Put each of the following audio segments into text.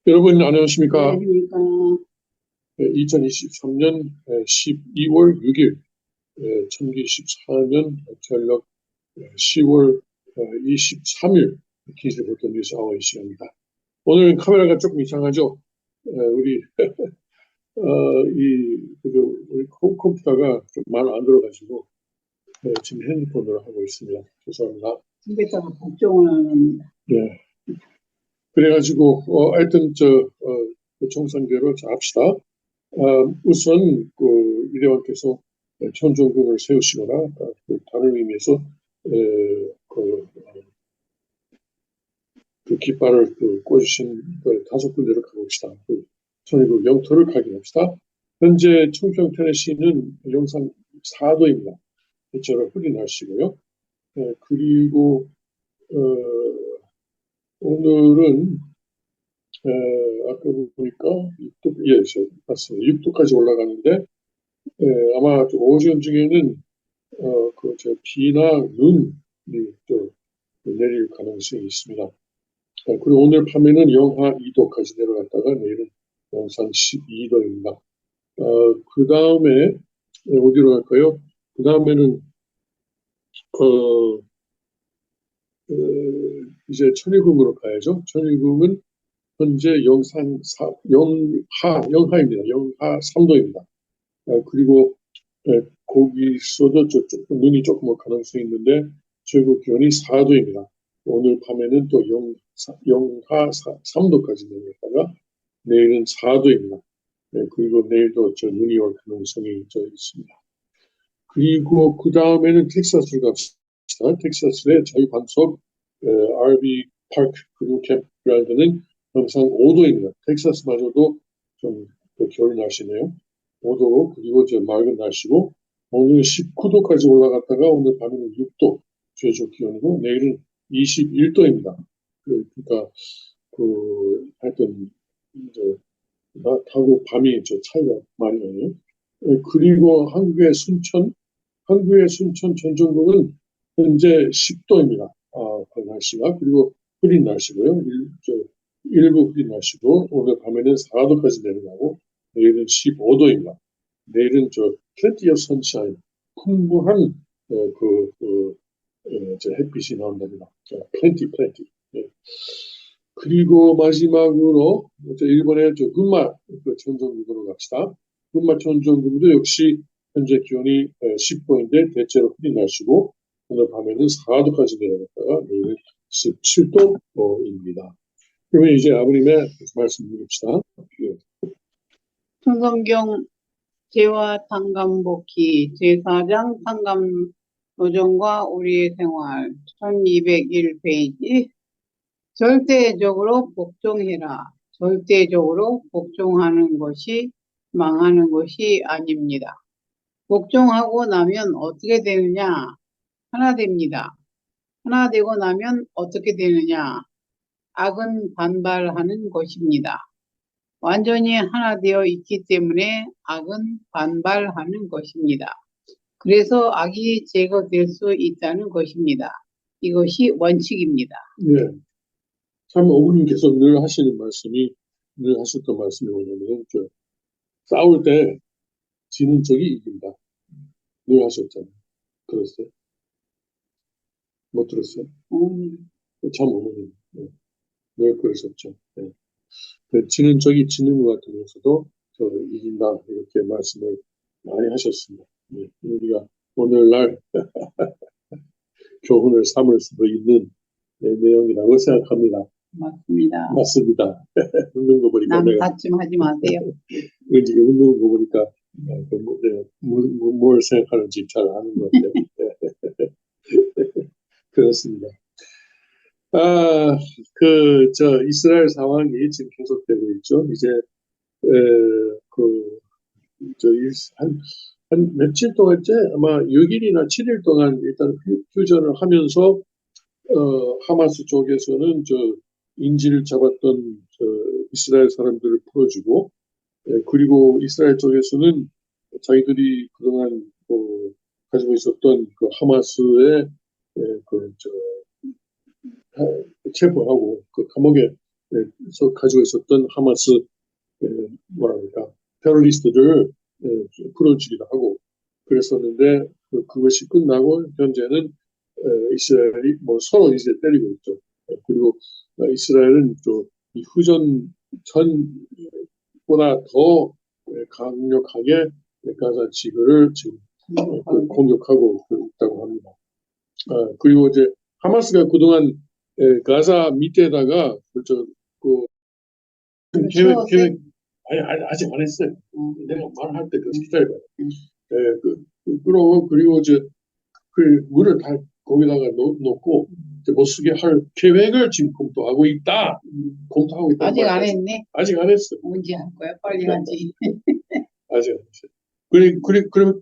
여러분 안녕하십니까? 안녕하십니까. 2023년 12월 6일, 2024년 전력 10월 23일 기술 보통 뉴스 아워의 시간입니다. 오늘 카메라가 조금 이상하죠? 우리 우리 컴퓨터가 좀 말 안 들어가지고 지금 핸드폰으로 하고 있습니다. 죄송합니다. 집에다가 복종을 하는. 네. 그래가지고 하여튼 정상대로 자 합시다. 우선 위대왕께서 천정궁을 세우시거나 다른 의미에서 그 깃발을 꽂으신 다섯 군데를 가봅시다. 천의국 영토를 확인합시다. 현재 청평 테네시는 영상 4도입니다. 대체로 흐린 날씨고요. 그리고 오늘은 아까 보니까 6도, 예, 맞습니다. 6도까지 올라가는데 아마 오전 중에는 비나 눈이 또 내릴 가능성이 있습니다. 그리고 오늘 밤에는 영하 2도까지 내려갔다가 내일은 영상 12도입니다. 그 다음에 어디로 갈까요? 그 다음에는 이제 천일궁으로 가야죠. 천일궁은 현재 영하입니다. 영하 3도입니다. 그리고 거기서도 조금 눈이 조금 올 가능성이 있는데 최고 기온이 4도입니다. 오늘 밤에는 또 영하 3도까지 내려갔다가 내일은 4도입니다. 그리고 내일도 눈이 올 가능성이 있습니다. 그리고 그 다음에는 텍사스를 갑시다. 텍사스의 자유광속 RV 파크 그리고 캠프그라운드는 영상 5도입니다. 텍사스마저도 좀 겨울 날씨네요. 5도 그리고 맑은 날씨고 오늘 19도까지 올라갔다가 오늘 밤에는 6도 최저 기온이고 내일은 21도입니다. 그러니까 하여튼 낮하고 밤이 차이가 많이 나요. 그리고 한국의 순천 전정국은 현재 10도입니다. 그 날씨가. 그리고 흐린 날씨고요. 일부 흐린 날씨고, 오늘 밤에는 4도까지 내려가고, 내일은 15도입니다. 내일은 plenty of sunshine, 풍부한, 햇빛이 나온답니다. plenty. 네. 그리고 마지막으로, 일본의 군마 전정국으로 갑시다. 군마 전정국도 역시 현재 기온이 10도인데 대체로 흐린 날씨고 오늘 밤에는 4도까지 내려갔다가 내일은 17도입니다. 그러면 이제 아버님의 말씀 드립시다. 천성경 재화 탕감복희 제4장 탕감 노정과 우리의 생활 1201페이지. 절대적으로 복종해라. 절대적으로 복종하는 것이 망하는 것이 아닙니다. 복종하고 나면 어떻게 되느냐? 하나 됩니다. 하나 되고 나면 어떻게 되느냐? 악은 반발하는 것입니다. 완전히 하나 되어 있기 때문에 악은 반발하는 것입니다. 그래서 악이 제거될 수 있다는 것입니다. 이것이 원칙입니다. 네. 참 어머님께서 늘 하셨던 말씀이 뭐냐면 싸울 때 지는 적이 이긴다. 늘 하셨잖아요. 들었어요? 못 들었어요? 참 어머님. 늘 그러셨죠. 네. 지는 적이 지는 것 같으면서도 이긴다 이렇게 말씀을 많이 하셨습니다. 네. 우리가 오늘날 교훈을 삼을 수도 있는 내용이라고 생각합니다. 맞습니다. 맞습니다. 웃는 거 보니까 남 다툼하지 마세요. 지금 웃는 거 보니까 뭘 생각하는지 잘 아는 것 같아요. 그렇습니다. 이스라엘 상황이 지금 계속되고 있죠. 이제 한 며칠 동안째 아마 6일이나 7일 동안 일단 휴전을 하면서 하마스 쪽에서는 인질을 잡았던 이스라엘 사람들을 풀어주고 그리고 이스라엘 쪽에서는 자기들이 그동안 가지고 있었던 하마스의 체포하고 감옥에 가지고 있었던 하마스 뭐랄까 테러리스트들을 풀어주기도 하고 그랬었는데 그것이 끝나고 현재는 이스라엘이 뭐 서로 이제 때리고 있죠. 그리고 이스라엘은 또 이 후전 전보다 더 강력하게 가자 지구를 지금 공격하고 있다고 합니다. 그리고 이제 하마스가 그동안 가자 밑에다가 계획 아니 아직 안 했어요. 내가 말할 때 기다려봐요. 그리고 이제 그 물을 다 거기다가 놓고 이제 못 쓰게 할 계획을 지금 검토하고 있다. 검토하고 있다. 아직 안 했네. 아직 안 했어. 언제 할 거야? 빨리 하지. 아직 안 했어요.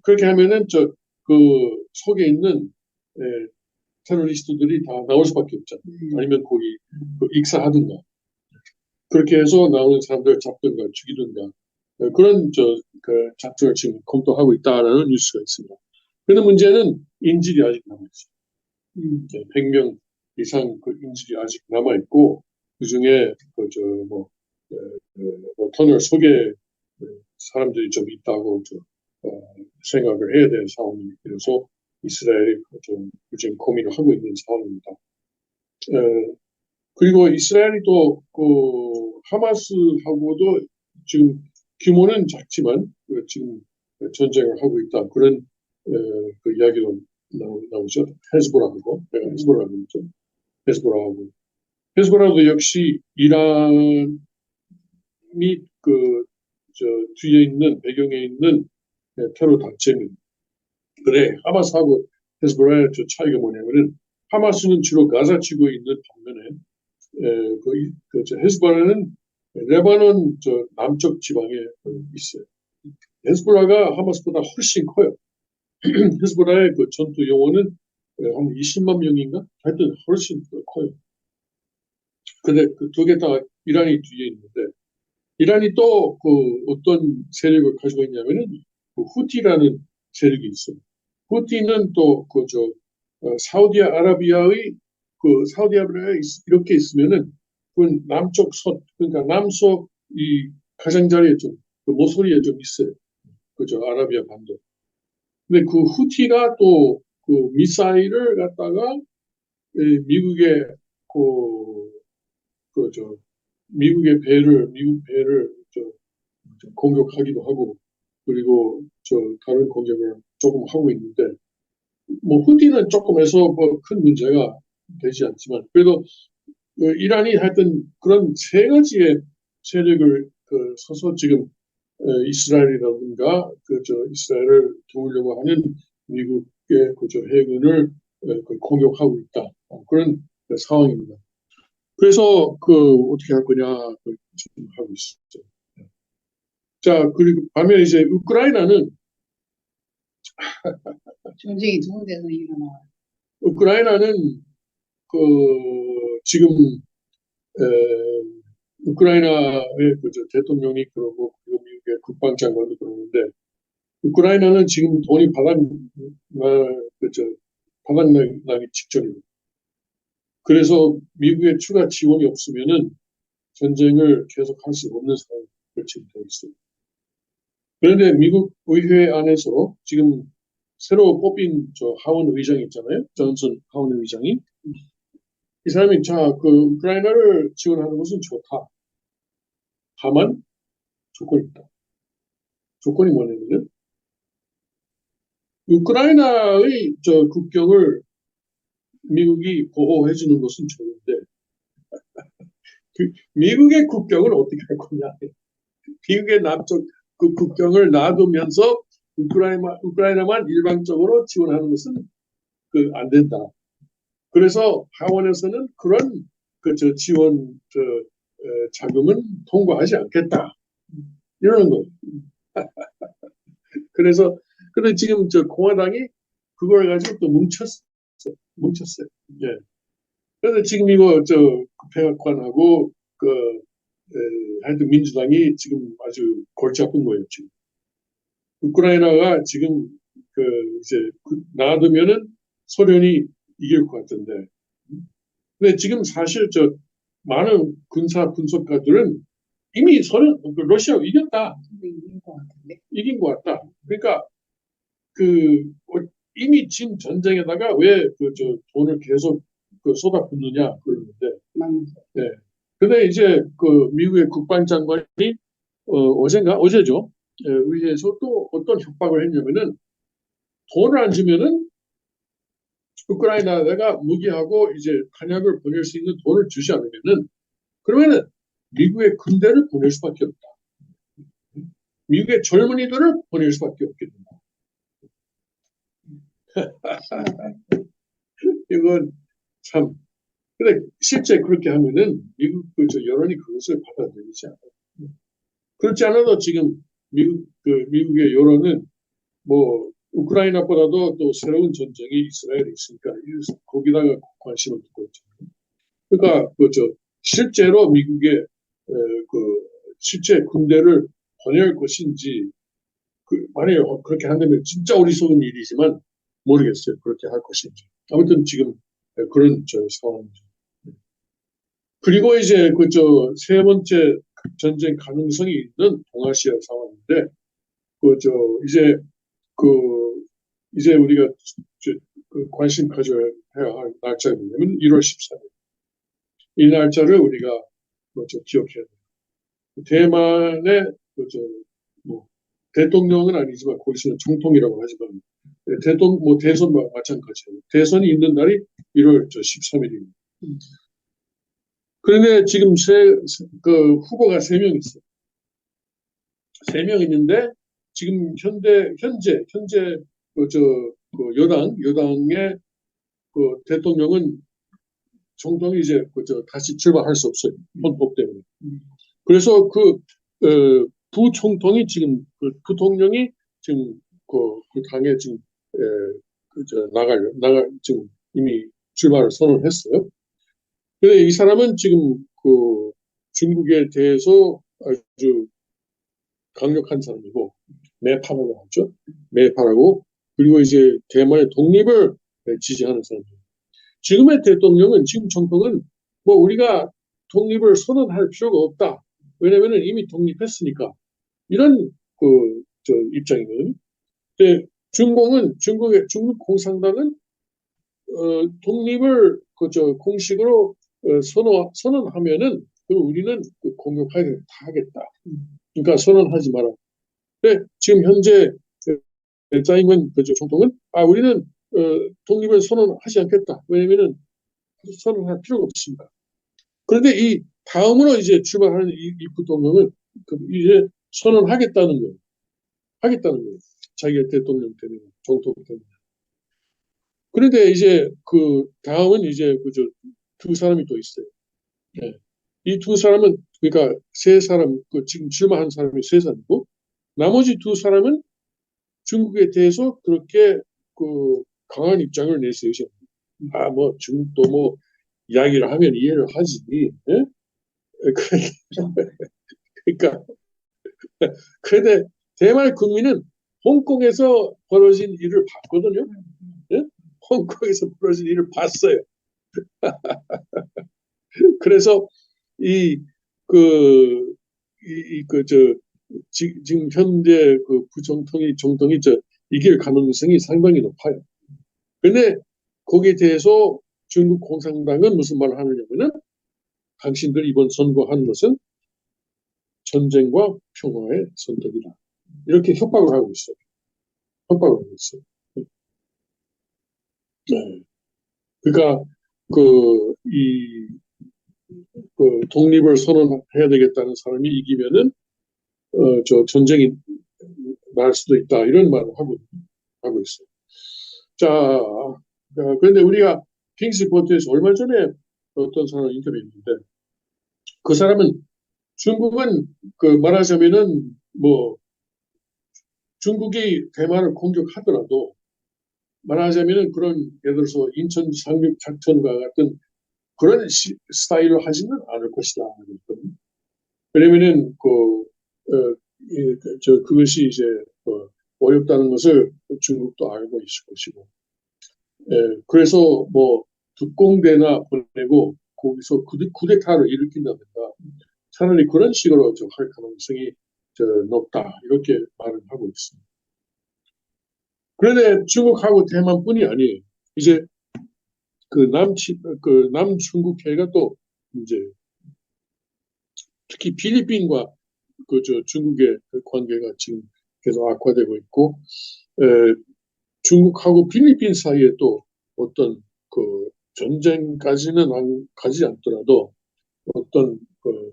그렇게 하면은 그 속에 있는 테러리스트들이 다 나올 수밖에 없잖아. 아니면 거기 익사하든가. 그렇게 해서 나오는 사람들 잡든가 죽이든가 그런 그 작전을 지금 검토하고 있다라는 뉴스가 있습니다. 그런데 문제는 인질이 아직 남아있어요. 100명 이상 그 인질이 아직 남아있고 그중에 터널 속에 사람들이 좀 있다고 생각을 해야 되는 상황이라서 이스라엘이 지금 고민을 하고 있는 상황입니다. 그리고 이스라엘이 또 하마스하고도 지금 규모는 작지만 지금 전쟁을 하고 있다 그런 그 이야기도 나오죠. 헤즈보라하고 내가 헤즈보라고 했죠. 헤즈보라도 역시 이란 및 뒤에 있는 배경에 있는 테러 단체입니다. 그래 하마스하고 헤즈보라의 차이가 뭐냐면은 하마스는 주로 가자 지구에 있는 반면에 헤즈보라는 레바논 남쪽 지방에 있어요. 헤즈보라가 하마스보다 훨씬 커요. 헤즈보라의 그 전투 용어는 한 20만 명인가? 하여튼 훨씬 더 커요. 근데 그 두 개 다 이란이 뒤에 있는데 이란이 또 어떤 세력을 가지고 있냐면은 후티라는 세력이 있어요. 후티는 또 사우디아라비아에 이렇게 있으면은 그 남쪽 그러니까 남쪽 이 가장자리에 그 모서리에 좀 있어요. 아라비아 반도. 근데 그 후티가 또 그 미사일을 갖다가 미국의 미국 배를 공격하기도 하고 그리고 다른 공격을 조금 하고 있는데 뭐 후티는 조금 해서 큰 문제가 되지 않지만 그래도 이란이 하여튼 그런 세 가지의 세력을 서서 지금 이스라엘이라든가 이스라엘을 도우려고 하는 미국의 해군을 공격하고 있다 그런 상황입니다. 그래서 어떻게 할 거냐 지금 하고 있죠. 자 그리고 반면에 이제 우크라이나는 전쟁이 두 군데서 일어나요. 우크라이나는 지금 우크라이나의 대통령이 그러고 그리고 미국의 국방장관도 그러는데 우크라이나는 지금 돈이 바닥나기 직전입니다. 그래서 미국의 추가 지원이 없으면은 전쟁을 계속할 수 없는 상황이 지금 되어 있습니다. 그런데 미국 의회 안에서 지금 새로 뽑힌 하원 의장 있잖아요. 존슨 하원 의장이 이 사람이 우크라이나를 지원하는 것은 좋다. 다만 조건이 있다. 조건이 뭐냐면요. 우크라이나의 국경을 미국이 보호해 주는 것은 좋은데 미국의 국경을 어떻게 할 거냐. 미국의 남쪽 그 국경을 놔두면서 우크라이나만 일방적으로 지원하는 것은 안 된다. 그래서 하원에서는 그런 지원 자금은 통과하지 않겠다. 이러는 거예요. 그래서 근데 지금 공화당이 그걸 가지고 또 뭉쳤어요. 예. 그래서 지금 이거 백악관하고 하여튼 민주당이 지금 아주 골치 아픈 거예요. 지금 우크라이나가 지금 이제 놔두면은 소련이 이길 것 같은데. 근데 지금 사실 많은 군사 분석가들은 이미 러시아가 이겼다. 근데 이긴 것 같은데. 이긴 것 같다. 그러니까 이미 진 전쟁에다가 왜 돈을 계속 쏟아붓느냐 그러는데, 맞는 네. 근데 이제 미국의 국방장관이 어제죠. 의회에서 또 어떤 협박을 했냐면은 돈을 안 주면은 우크라이나에다가 무기하고 이제 탄약을 보낼 수 있는 돈을 주지 않으면은 그러면은 미국의 군대를 보낼 수밖에 없다. 미국의 젊은이들을 보낼 수밖에 없게 된다. 이건 참. 근데 실제 그렇게 하면은 미국 여론이 그것을 받아들이지 않아요. 그렇지 않아도 지금 미국의 여론은 뭐 우크라이나보다도 또 새로운 전쟁이 이스라엘에 있으니까 거기다가 관심을 두고 있잖아요. 그러니까 실제로 미국의 실제 군대를 보낼 것인지 만약에 그렇게 한다면 진짜 어리석은 일이지만 모르겠어요. 그렇게 할 것인지. 아무튼 지금 그런 상황이죠. 그리고 이제 세 번째 전쟁 가능성이 있는 동아시아 상황인데 이제 이제 우리가 관심 가져야 할 날짜가 뭐냐면 1월 14일. 이 날짜를 우리가 기억해야 돼요. 대만의 뭐 대통령은 아니지만 거기서는总统이라고 하지만 대선과 마찬가지예요. 대선이 있는 날이 1월 13일입니다. 그런데 지금 후보가 3명 있어요. 3명 있는데 지금 현재 여당의 대통령은 총통이 이제 다시 출마할 수 없어요. 헌법 때문에. 그래서 부총통이 지금 부통령이 지금 그 당에 지금 지금 이미 출마를 선언했어요. 근데 이 사람은 지금 중국에 대해서 아주 강력한 사람이고 매파라고 하죠. 매파라고. 그리고 이제 대만의 독립을 지지하는 사람이에요. 지금의 대통령은 지금 총통은 뭐 우리가 독립을 선언할 필요가 없다. 왜냐면은 이미 독립했으니까 이런 입장이거든요. 근데 중국 공산당은 독립을 공식으로 선언하면은 우리는 공격하겠다 하겠다. 그러니까 선언하지 마라. 근데 지금 현재 짜잉wen 총통은 우리는 독립을 선언하지 않겠다. 왜냐면은 선언할 필요가 없습니다. 그런데 이 다음으로 이제 출마하는 이 부통령은 이제 선언하겠다는 거예요. 하겠다는 거예요. 자기가 대통령 되면, 총통 되면. 그런데 이제 다음은 이제 두 사람이 또 있어요. 네. 이 두 사람은 그러니까 세 사람 지금 출마한 사람이 세 사람이고 나머지 두 사람은 중국에 대해서 그렇게 강한 입장을 내세요. 중국도 뭐 이야기를 하면 이해를 하지. 예? 그러니까 그런데 대만 국민은 홍콩에서 벌어진 일을 봤거든요. 예? 홍콩에서 벌어진 일을 봤어요. 그래서 지금 현재 총통이 이길 가능성이 상당히 높아요. 그런데 거기에 대해서 중국 공산당은 무슨 말을 하느냐면은 당신들 이번 선거한 것은 전쟁과 평화의 선택이다. 이렇게 협박을 하고 있어요. 협박을 하고 있어요. 네. 그러니까 독립을 선언해야 되겠다는 사람이 이기면은 전쟁이 날 수도 있다 이런 말을 하고 있어요. 자, 그런데 우리가 킹스포트에서 얼마 전에 어떤 사람을 인터뷰했는데 그 사람은 중국은 말하자면은 뭐 중국이 대만을 공격하더라도 말하자면은 그런 예를 들어서 인천 상륙 작전과 같은 그런 스타일로 하지는 않을 것이다. 왜냐면은 그것이 이제 어렵다는 것을 중국도 알고 있을 것이고, 그래서 뭐 특공대나 보내고 거기서 쿠데타를 일으킨다든가 차라리 그런 식으로 할 가능성이 높다 이렇게 말을 하고 있습니다. 그런데 중국하고 대만뿐이 아니에요. 이제 그 남중국해가 또 이제 특히 필리핀과 중국의 그 관계가 지금 계속 악화되고 있고, 중국하고 필리핀 사이에 또 어떤 그 전쟁까지는 가지 않더라도 어떤 그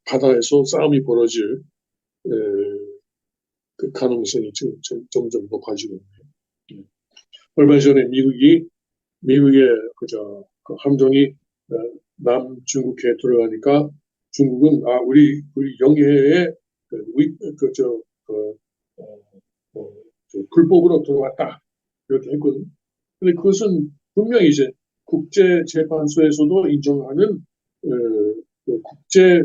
바다에서 싸움이 벌어질 그 가능성이 지금 점점 높아지고 있네요. 얼마 전에 미국의 그 함정이 남중국해에 들어가니까 중국은 우리 영해에 불법으로 들어왔다 이렇게 했거든요. 근데 그것은 분명히 이제 국제재판소에서도 인정하는 국제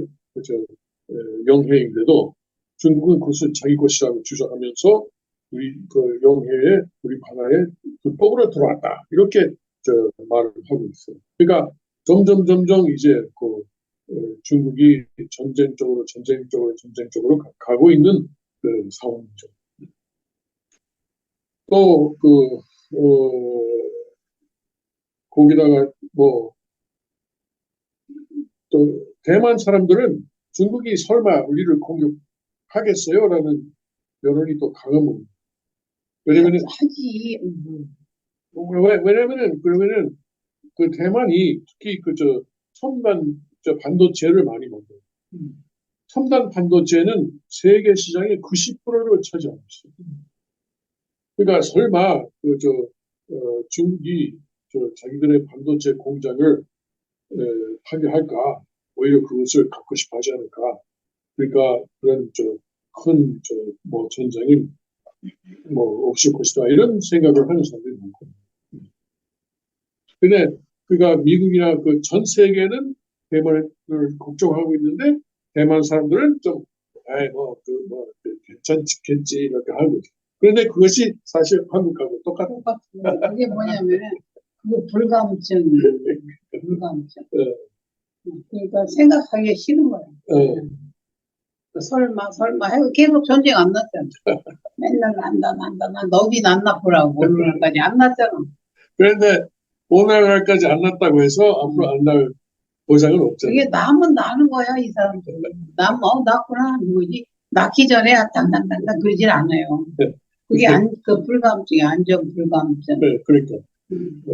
영해인데도 중국은 그것을 자기 것이라고 주장하면서 우리 그 영해에 우리 바다에 불법으로 들어왔다 이렇게 말을 하고 있어요. 그러니까 점점 이제 중국이 전쟁적으로 가고 있는 그 상황이죠. 또 거기다가 또 대만 사람들은 중국이 설마 우리를 공격하겠어요라는 여론이 또 강합니다. 왜냐면은 하지. 왜냐면은 그러면은 그 대만이 특히 첨단 반도체를 많이 만들어요. 첨단 반도체는 세계 시장의 90%를 차지하고 있어요. 그러니까 설마 중국이 자기들의 반도체 공장을 파괴할까? 오히려 그것을 갖고 싶어 하지 않을까? 그러니까 그런 큰 전쟁이 없을 것이다 이런 생각을 하는 사람들이 많거든요. 근데 그러니까 미국이나 그 전 세계는 대만을 걱정하고 있는데 대만 사람들은 좀 괜찮겠지 이렇게 하고 있죠. 그런데 그것이 사실 한국하고 똑같아요. 그게 뭐냐면은 그거 불감증. 그러니까 생각하기 싫은 거야. 설마 해고 계속 전쟁 안 났잖아. 맨날 난다. 너비 났나 보라고. 오늘날까지 안 났잖아. 그런데 오늘날까지 안 났다고 해서 앞으로 안 날 보장은 없잖아요. 그게 나면 나는 거야, 이 사람들. 나면 났구나 하는 거지. 낳기 전에 당당당 그러질 않아요. 그게 그 불감증이 안전 불감증. 네, 그러니까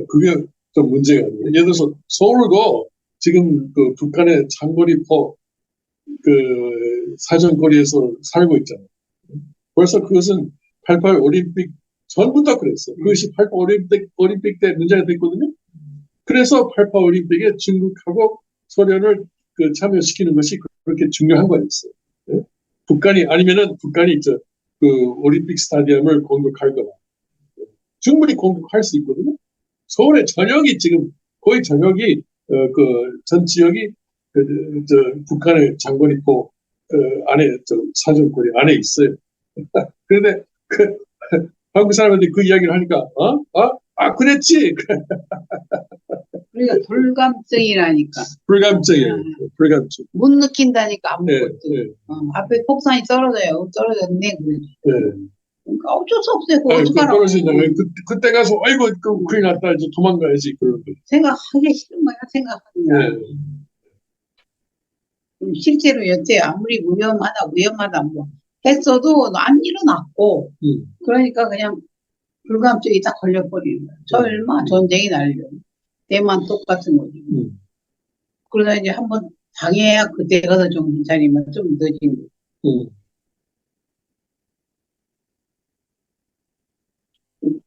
그게 좀 문제가 아니에요. 예를 들어서 서울도 지금 그 북한의 장거리포 그 사정거리에서 살고 있잖아요. 벌써 그것은 88 올림픽 전부터 그랬어요. 그것이 88 올림픽 때 문제가 됐거든요. 그래서 88 올림픽에 중국하고 소련을 참여시키는 것이 그렇게 중요한 거였어요. 네? 아니면은 북한이 그 올림픽 스타디움을 공격할 거다. 충분히 공격할 수 있거든요. 서울의 전역이 지금 거의 전역이 전 지역이 북한의 장거리포 안에 사정거리 안에 있어요. 그런데 한국 사람들이 그 이야기를 하니까 그랬지. 그러니까 불감증이라니까. 불감증이에요. 불감증. 못 느낀다니까 아무것도. 네. 앞에 폭탄이 떨어졌네. 네. 그러니까 어쩔 수 없어요. 그거 어떡하라고. 떨어지잖아요. 그때 가서 아이고 큰일 났다 이제 도망가야지 그런 거. 생각하기 싫은 거야. 생각하기가. 네. 실제로 여태 아무리 위험하다 뭐 했어도 안 일어났고 그러니까 그냥 불감증이 딱 걸려버리는 거야. 설마 전쟁이 날려. 대만 똑같은 거지. 그러다 이제 한번 당해야 그때 가서 정신 차리면 좀 늦어진 거.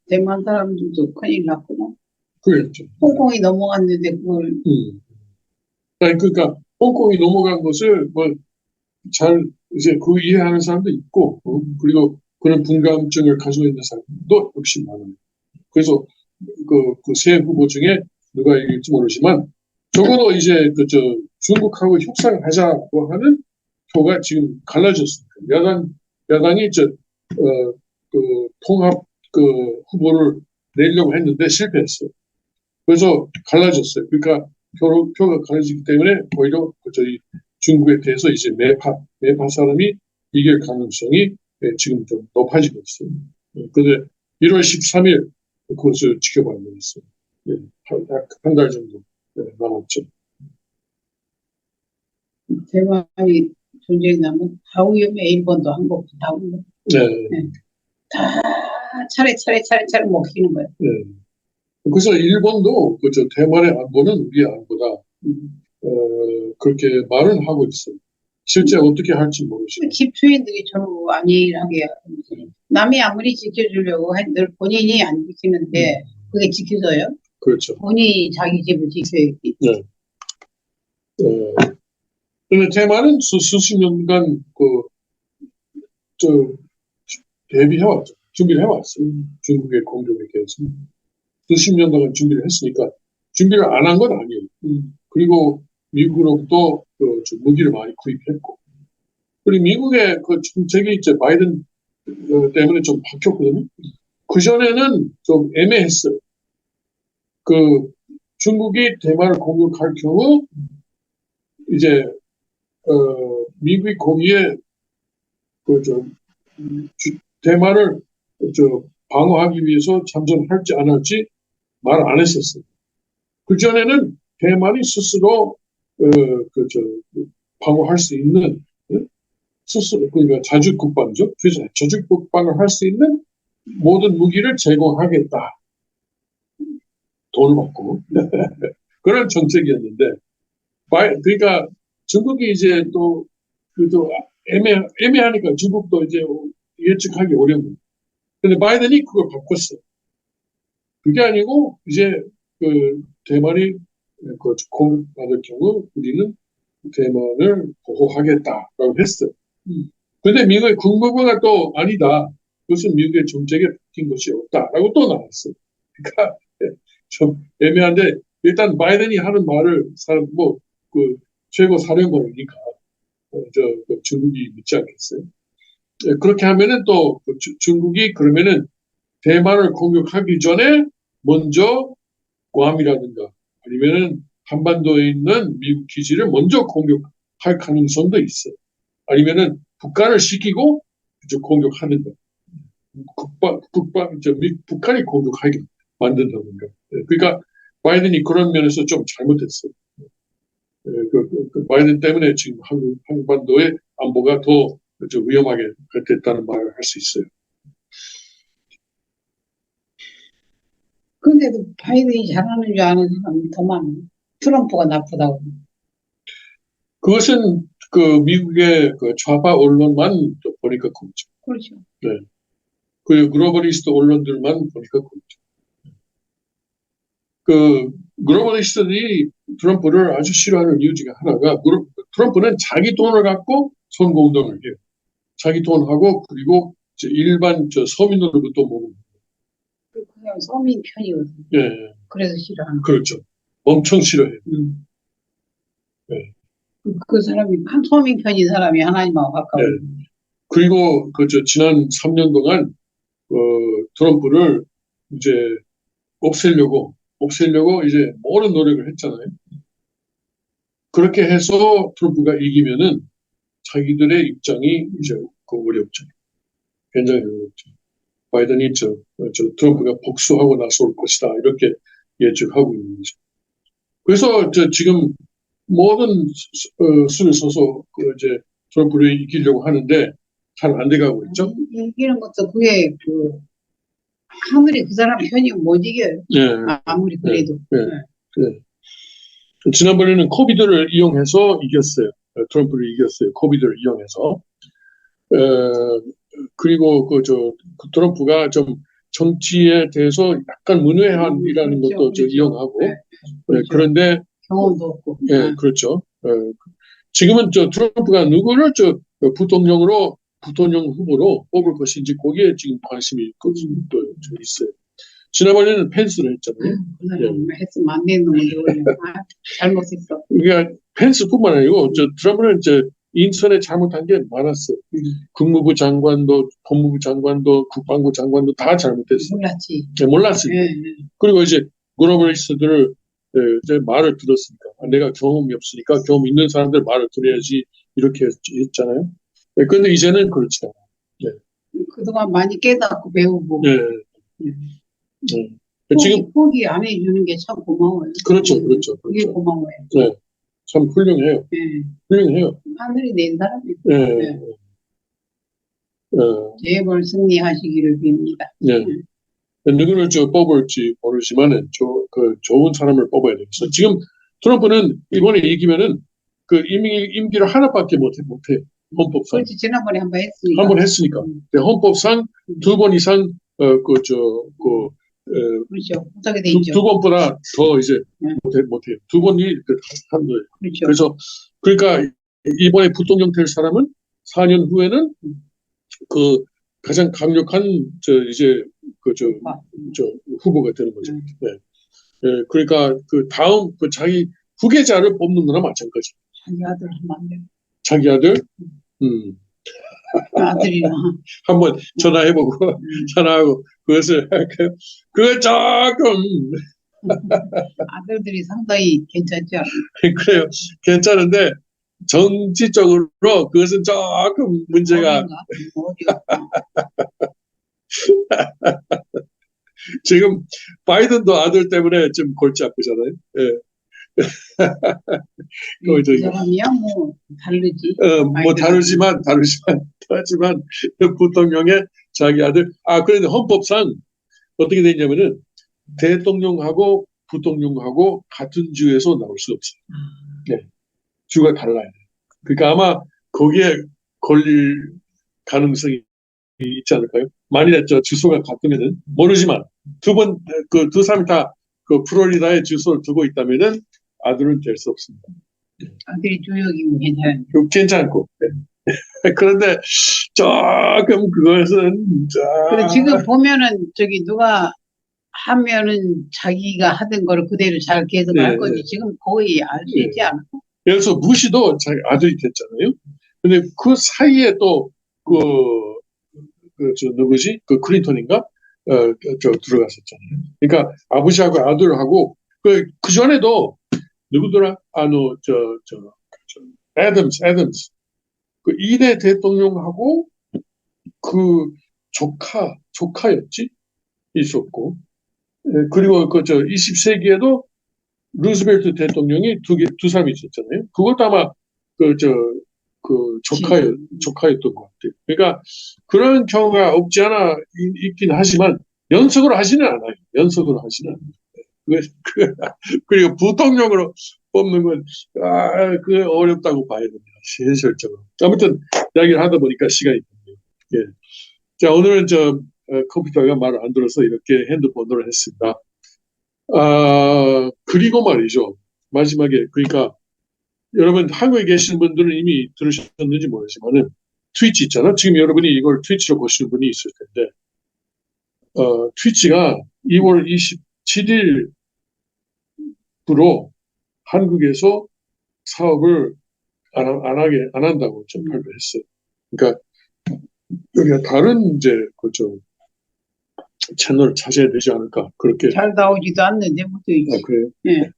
대만 사람들도 큰일 났구나. 그렇죠. 홍콩이 넘어갔는데 그걸. 그러니까 홍콩이 넘어간 것을 잘 이제 그 이해하는 사람도 있고 그리고 그런 분감증을 가지고 있는 사람도 역시 많아요. 그래서 그 세 후보 중에 누가 이길지 모르지만 적어도 이제 중국하고 협상하자고 하는 표가 지금 갈라졌습니다. 야당이 통합 후보를 내려고 했는데 실패했어요. 그래서 갈라졌어요. 그러니까 표가 갈라지기 때문에 오히려 저희 중국에 대해서 이제 매파 사람이 이길 가능성이 지금 좀 높아지고 있어요. 그런데 1월 13일 그것을 지켜봐야 되겠어요. 한 달 정도 남았죠. 대만이 존재한다면 다위험에 일본도 한국도 다 오고 다 차례 먹히는 거예요. 그래서 일본도 그저 대만의 안보는 우리 안보다 그렇게 말은 하고 있어요. 실제 어떻게 할지 모르시고. 집주인들이 전부 안일하게 남이 아무리 지켜주려고 늘 본인이 안 지키는데 그게 지켜져요? 그렇죠. 본인이 자기 집을 지켜야지. 그런데 대만은 수십 년간 대비해왔죠. 준비를 해왔어요. 중국의 공격에 대해서. 수십 년 동안 준비를 했으니까 준비를 안 한 건 아니에요. 그리고 미국으로부터 무기를 많이 구입했고. 그리고 미국의 그 정책이 이제 바이든 때문에 좀 바뀌었거든요. 그전에는 좀 애매했어요. 중국이 대만을 공격할 경우, 이제, 미국이 거기에, 대만을, 방어하기 위해서 참전할지 안 할지 말 안 했었어요. 그전에는 대만이 스스로, 방어할 수 있는, 스스로, 그러니까 자주국방이죠. 그래서 자주국방을 할 수 있는 모든 무기를 제공하겠다. 돈을 받고. 그런 정책이었는데, 그러니까 중국이 이제 그래도 애매하니까 중국도 이제 예측하기 어려운 거예요. 근데 바이든이 그걸 바꿨어요. 그게 아니고, 이제 대만이 공격받을 경우 우리는 대만을 보호하겠다라고 했어요. 근데 미국의 국무부가 또 아니다. 그것은 미국의 정책에 바뀐 것이 없다라고 또 나왔어요. 그러니까 좀 애매한데 일단 바이든이 하는 말을 최고 사령관이니까 중국이 믿지 않겠어요. 그렇게 하면은 또 중국이 그러면은 대만을 공격하기 전에 먼저 괌이라든가 아니면은 한반도에 있는 미국 기지를 먼저 공격할 가능성도 있어요. 아니면은 북한을 시키고 공격하는 거. 북한이 공격하게 만든다든가. 그러니까 바이든이 그런 면에서 좀 잘못했어요. 바이든 때문에 지금 한반도의 안보가 더 위험하게 됐다는 말을 할 수 있어요. 근데도 바이든이 잘하는 줄 아는 사람이 더 많아요. 트럼프가 나쁘다고. 그것은 미국의 좌파 언론만 보니까 그렇죠. 그렇죠. 네. 글로벌리스트 언론들만 보니까 그렇죠. 글로벌리스트들이 트럼프를 아주 싫어하는 이유 중에 하나가 트럼프는 자기 돈을 갖고 선거운동을 해요. 자기 돈하고 그리고 일반 서민으로부터 모으는. 그냥 서민 편이거든요. 예. 그래서 싫어하는. 그렇죠. 엄청 싫어해요. 네. 그 사람이 서민 편인 사람이 하나님하고 가까워요. 네. 그리고 지난 3년 동안 트럼프를 이제 없애려고 이제 모든 노력을 했잖아요. 그렇게 해서 트럼프가 이기면은 자기들의 입장이 이제 어렵죠. 굉장히 어렵죠. 바이든이 트럼프가 복수하고 나서 올 것이다 이렇게 예측하고 있는 거죠. 그래서 지금 모든 수를 써서 이제 트럼프를 이기려고 하는데 잘 안 돼가고 있죠. 이기는 것도 그게 아무리 그 사람 편이 못 이겨요. 네. 아무리 그래도. 네. 지난번에는 코비드를 이용해서 이겼어요. 트럼프를 이겼어요. 코비드를 이용해서. 그리고 트럼프가 좀 정치에 대해서 약간 문외한이라는 것도 이용하고. 그렇죠. 그런데 경험도 없고. 예, 그렇죠. 지금은 트럼프가 누구를 부통령 후보로 뽑을 것인지 거기에 지금 관심이 또 있어요. 지난번에는 펜스를 했잖아요. 했으면 안 되는 건데 잘못했어. 그러니까 펜스뿐만 아니고 트럼프는 인선에 잘못한 게 많았어요. 국무부 장관도, 법무부 장관도, 국방부 장관도 다 잘못했어요. 몰랐지. 네, 몰랐어요. 그리고 이제 글로벌리스트들을 이제 말을 들었으니까 내가 경험이 없으니까 경험 있는 사람들 말을 들어야지 이렇게 했잖아요. 그런데 이제는 그렇지 않아요. 그동안 많이 깨닫고 배우고. 네. 포기, 지금 포기 안 해주는 게 참 고마워요. 그렇죠. 그게 고마워요. 네. 참 훌륭해요. 훌륭해요. 하늘이 낸 사람이에요. 네. 재벌 승리하시기를 빕니다. 네. 누구를 뽑을지 모르지만은 좋은 사람을 뽑아야 되겠어. 지금 트럼프는 이번에 이기면은 그 임기를 하나밖에 못해. 헌법상. 그렇지, 지난번에 한 번 한 번 했으니까. 헌법상 2번 이상, 그렇죠. 못하게 돼 있죠. 두 번보다 더 이제 못해요. 2번이 한 거예요. 그렇죠. 그러니까 이번에 부통령 될 사람은 4년 후에는 그 가장 강력한 이제 후보가 되는 거죠. 네. 그러니까 그 다음 자기 후계자를 뽑는 거나 마찬가지. 자기 아들 하면 안 돼요. 자기 아들? 아들이랑. 한번 전화해보고, 전화하고, 그것을 조금. 아들들이 상당히 괜찮지 않아요? 그래요. 괜찮은데, 정치적으로 그것은 조금 문제가. 지금 바이든도 아들 때문에 좀 골치 아프잖아요. 예. 그 사람이야 뭐 다르지. 뭐 다르지만 부통령의 자기 아들. 그런데 헌법상 어떻게 되냐면은 대통령하고 부통령하고 같은 주에서 나올 수 없어요. 네. 주가 달라야 돼요. 그러니까 아마 거기에 걸릴 가능성이 있지 않을까요? 만일에 주소가 같으면은 모르지만 두 사람이 다 그 플로리다에 주소를 두고 있다면은 아들은 될 수 없습니다. 아들이 주역이면 괜찮아요. 괜찮고. 네. 그런데 조금 그것은 근데 지금 보면은 누가 하면은 자기가 하던 거를 그대로 잘 계속 할 거지. 지금 거의 알 수 있지 않아? 그래서 부시도 자기 아들이 됐잖아요. 근데 그 사이에 또 누구지? 그 클린턴인가? 들어갔었잖아요. 그러니까 아버지하고 아들하고 그 전에도 누구더라? 애덤스. 그 2대 대통령하고 그 조카였지? 있었고. 그리고 20세기에도 루즈벨트 대통령이 두 사람이 있었잖아요. 그것도 아마 조카였던 것 같아요. 그러니까 그런 경우가 없지 않아 있긴 하지만 연속으로 하지는 않아요. 그리고 부통령으로 뽑는 건 그게 어렵다고 봐야 됩니다. 현실적으로. 아무튼 이야기를 하다 보니까 시간이 됐네요. 예. 자, 오늘은 컴퓨터가 말을 안 들어서 이렇게 핸드폰으로 했습니다. 그리고 말이죠. 마지막에 그러니까 여러분 한국에 계신 분들은 이미 들으셨는지 모르지만은 트위치 있잖아. 지금 여러분이 이걸 트위치로 보시는 분이 있을 텐데 트위치가 2월 27일부로 한국에서 사업을 안 한다고 좀 발표했어요. 그러니까 여기가 다른 이제 채널을 찾아야 되지 않을까 그렇게. 잘 나오지도 않는데 뭐 그래요? 예.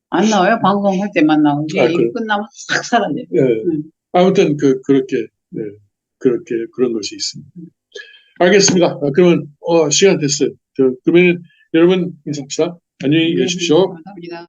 안 나와요. 방송할 때만 나오지. 그래. 끝나면 싹 사라져요. 아무튼 그렇게 그런 것이 있습니다. 알겠습니다. 그러면 시간 됐어요. 그러면 여러분 인사합시다. 안녕히 계십시오. 감사합니다.